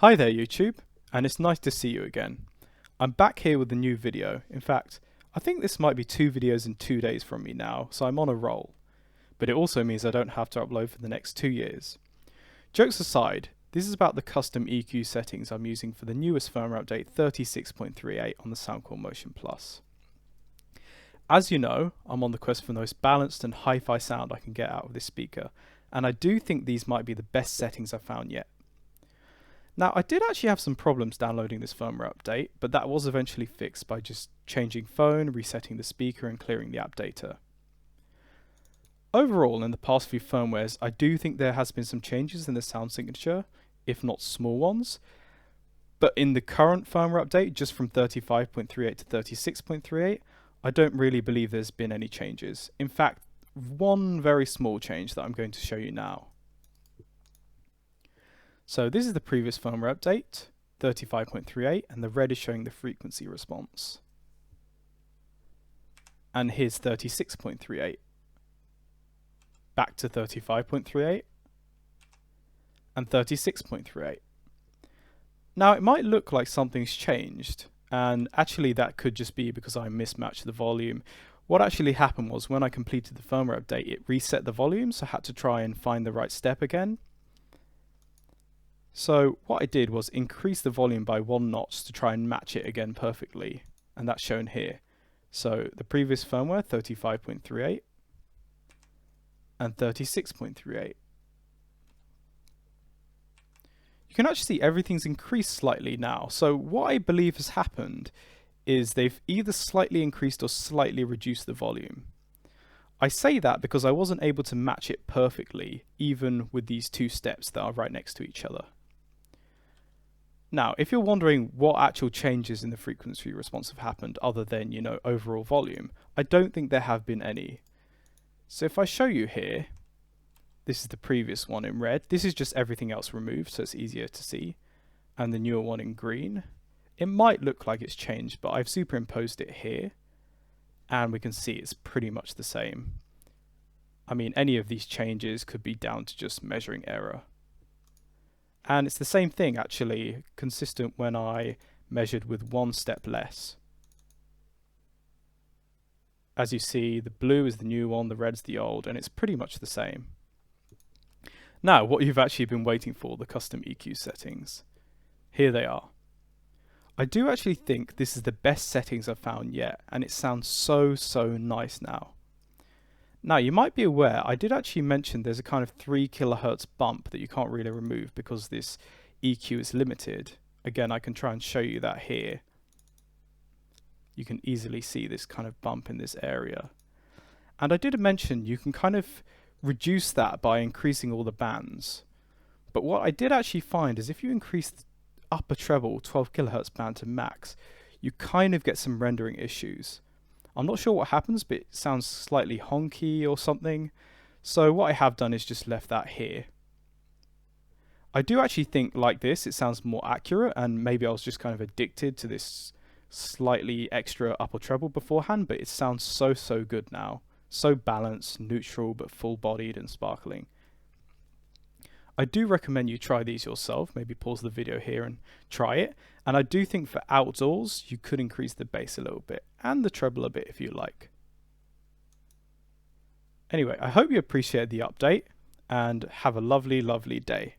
Hi there YouTube, and it's nice to see you again. I'm back here with a new video. In fact, I think this might be 2 videos in 2 days from me now, so I'm on a roll. But it also means I don't have to upload for the next 2 years. Jokes aside, this is about the custom EQ settings I'm using for the newest firmware update 36.38 on the Soundcore Motion Plus. As you know, I'm on the quest for the most balanced and hi-fi sound I can get out of this speaker, and I do think these might be the best settings I've found yet. Now, I did actually have some problems downloading this firmware update, but that was eventually fixed by just changing phone, resetting the speaker and clearing the app data. Overall, in the past few firmwares, I do think there has been some changes in the sound signature, if not small ones. But in the current firmware update, just from 35.38 to 36.38, I don't really believe there's been any changes. In fact, one very small change that I'm going to show you now. So this is the previous firmware update, 35.38, and the red is showing the frequency response. And here's 36.38. Back to 35.38 and 36.38. Now it might look like something's changed, and actually that could just be because I mismatched the volume. What actually happened was when I completed the firmware update, it reset the volume, so I had to try and find the right step again. So what I did was increase the volume by 1 notch to try and match it again perfectly, and that's shown here. So the previous firmware 35.38 and 36.38. You can actually see everything's increased slightly now. So what I believe has happened is they've either slightly increased or slightly reduced the volume. I say that because I wasn't able to match it perfectly, even with these 2 steps that are right next to each other. Now, if you're wondering what actual changes in the frequency response have happened other than, overall volume, I don't think there have been any. So if I show you here, this is the previous one in red. This is just everything else removed, so it's easier to see. And the newer one in green. It might look like it's changed, but I've superimposed it here. And we can see it's pretty much the same. I mean, any of these changes could be down to just measuring error. And it's the same thing actually, consistent when I measured with 1 step less. As you see, the blue is the new one, the red's the old, and it's pretty much the same. Now, what you've actually been waiting for, the custom EQ settings. Here they are. I do actually think this is the best settings I've found yet, and it sounds so nice now. Now, you might be aware, I did actually mention there's a kind of 3 kHz bump that you can't really remove because this EQ is limited. Again, I can try and show you that here. You can easily see this kind of bump in this area. And I did mention you can kind of reduce that by increasing all the bands. But what I did actually find is if you increase the upper treble 12 kHz band to max, you kind of get some rendering issues. I'm not sure what happens, but it sounds slightly honky or something. So what I have done is just left that here. I do actually think like this, it sounds more accurate, and maybe I was just kind of addicted to this slightly extra upper treble beforehand, but it sounds so good now. So balanced, neutral, but full-bodied and sparkling. I do recommend you try these yourself. Maybe pause the video here and try it. And I do think for outdoors, you could increase the bass a little bit and the treble a bit if you like. Anyway, I hope you appreciated the update and have a lovely day.